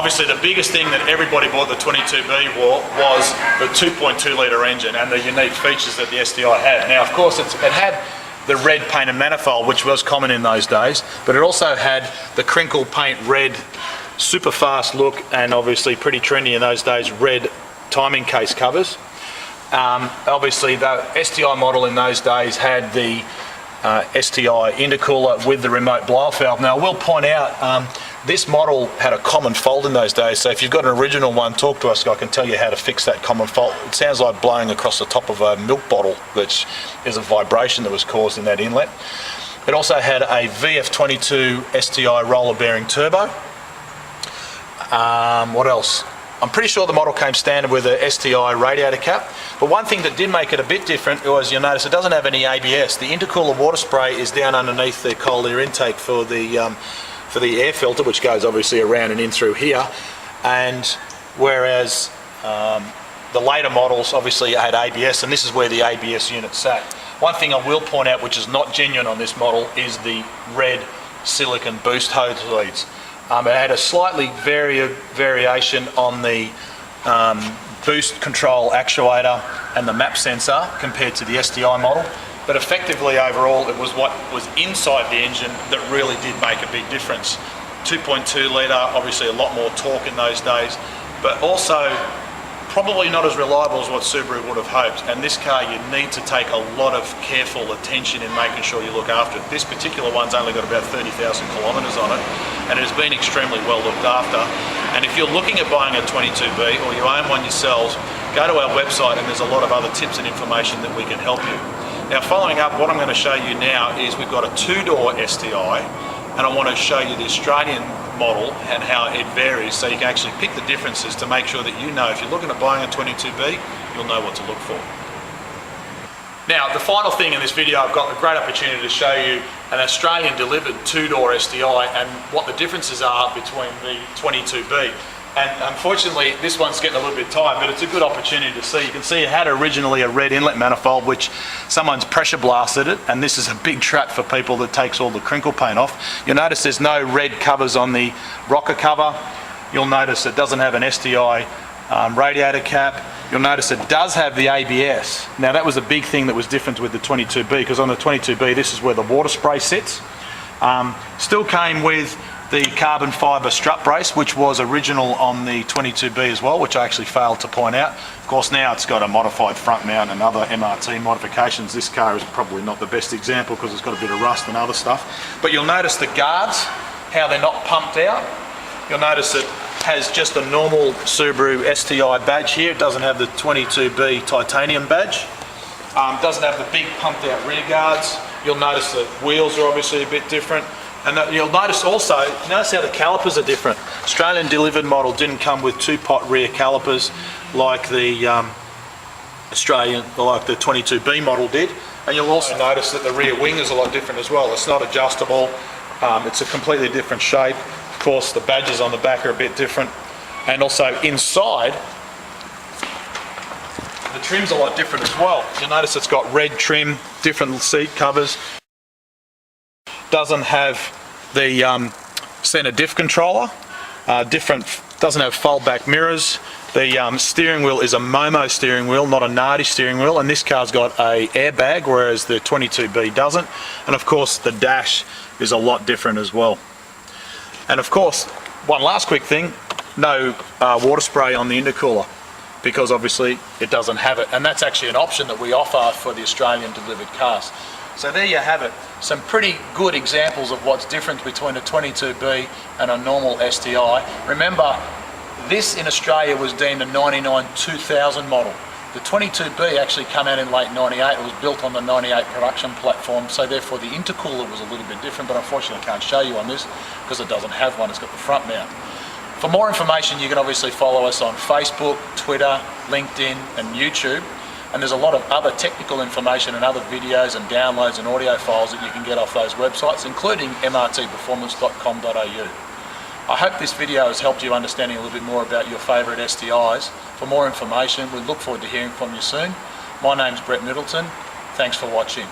obviously the biggest thing that everybody bought the 22B was the 2.2 litre engine and the unique features that the STI had. Now of course it had the red painted manifold, which was common in those days, but it also had the crinkle paint red, super fast look, and obviously pretty trendy in those days, red timing case covers. Obviously the STI model in those days had the STI intercooler with the remote blow-off valve. Now I will point out, this model had a common fault in those days, so if you've got an original one, talk to us, I can tell you how to fix that common fault. It sounds like blowing across the top of a milk bottle, which is a vibration that was caused in that inlet. It also had a VF22 STI roller bearing turbo. What else? I'm pretty sure the model came standard with a STI radiator cap, but one thing that did make it a bit different was, you'll notice it doesn't have any ABS. The intercooler water spray is down underneath the cold air intake for the air filter, which goes obviously around and in through here, and whereas the later models obviously had ABS, and this is where the ABS unit sat. One thing I will point out, which is not genuine on this model, is the red silicon boost hose leads. It had a slightly variation on the boost control actuator and the map sensor compared to the STI model, but effectively overall it was what was inside the engine that really did make a big difference. 2.2 litre, obviously a lot more torque in those days, but also probably not as reliable as what Subaru would have hoped. And this car, you need to take a lot of careful attention in making sure you look after it. This particular one's only got about 30,000 kilometres on it, and it has been extremely well looked after. And if you're looking at buying a 22B or you own one yourselves, go to our website and there's a lot of other tips and information that we can help you. Now following up, what I'm going to show you now is we've got a two-door STI, and I want to show you the Australian model and how it varies, so you can actually pick the differences to make sure that you know if you're looking at buying a 22B, you'll know what to look for. Now the final thing in this video, I've got a great opportunity to show you an Australian delivered two-door STI and what the differences are between the 22B. And unfortunately this one's getting a little bit tired, but it's a good opportunity to see. You can see it had originally a red inlet manifold which someone's pressure blasted it, and this is a big trap for people that takes all the crinkle paint off. You'll notice there's no red covers on the rocker cover. You'll notice it doesn't have an STI radiator cap. You'll notice it does have the ABS. Now that was a big thing that was different with the 22B, because on the 22B this is where the water spray sits. Still came with the carbon fibre strut brace, which was original on the 22B as well, which I actually failed to point out. Of course now it's got a modified front mount and other MRT modifications. This car is probably not the best example because it's got a bit of rust and other stuff. But you'll notice the guards, how they're not pumped out. You'll notice it has just a normal Subaru STI badge here. It doesn't have the 22B titanium badge. Doesn't have the big pumped out rear guards. You'll notice the wheels are obviously a bit different. And you'll notice also, notice how the calipers are different. Australian delivered model didn't come with two-pot rear calipers like the like the 22B model did. And you'll also notice that the rear wing is a lot different as well. It's not adjustable. It's a completely different shape. Of course, the badges on the back are a bit different. And also inside, the trim's a lot different as well. You'll notice it's got red trim, different seat covers. Doesn't have the center diff controller, doesn't have fold back mirrors. The steering wheel is a Momo steering wheel, not a Nardi steering wheel, and this car's got a airbag, whereas the 22B doesn't. And of course the dash is a lot different as well. And of course, one last quick thing, no water spray on the intercooler, because obviously it doesn't have it, and that's actually an option that we offer for the Australian delivered cars. So there you have it, some pretty good examples of what's different between a 22B and a normal STI. Remember, this in Australia was deemed a 99 2000 model. The 22B actually came out in late 98. It was built on the 98 production platform, so therefore the intercooler was a little bit different, but unfortunately I can't show you on this because it doesn't have one. It's got the front mount. For more information, you can obviously follow us on Facebook, Twitter, LinkedIn and YouTube. And there's a lot of other technical information and other videos and downloads and audio files that you can get off those websites, including mrtperformance.com.au. I hope this video has helped you understanding a little bit more about your favourite STIs. For more information, we look forward to hearing from you soon. My name's Brett Middleton. Thanks for watching.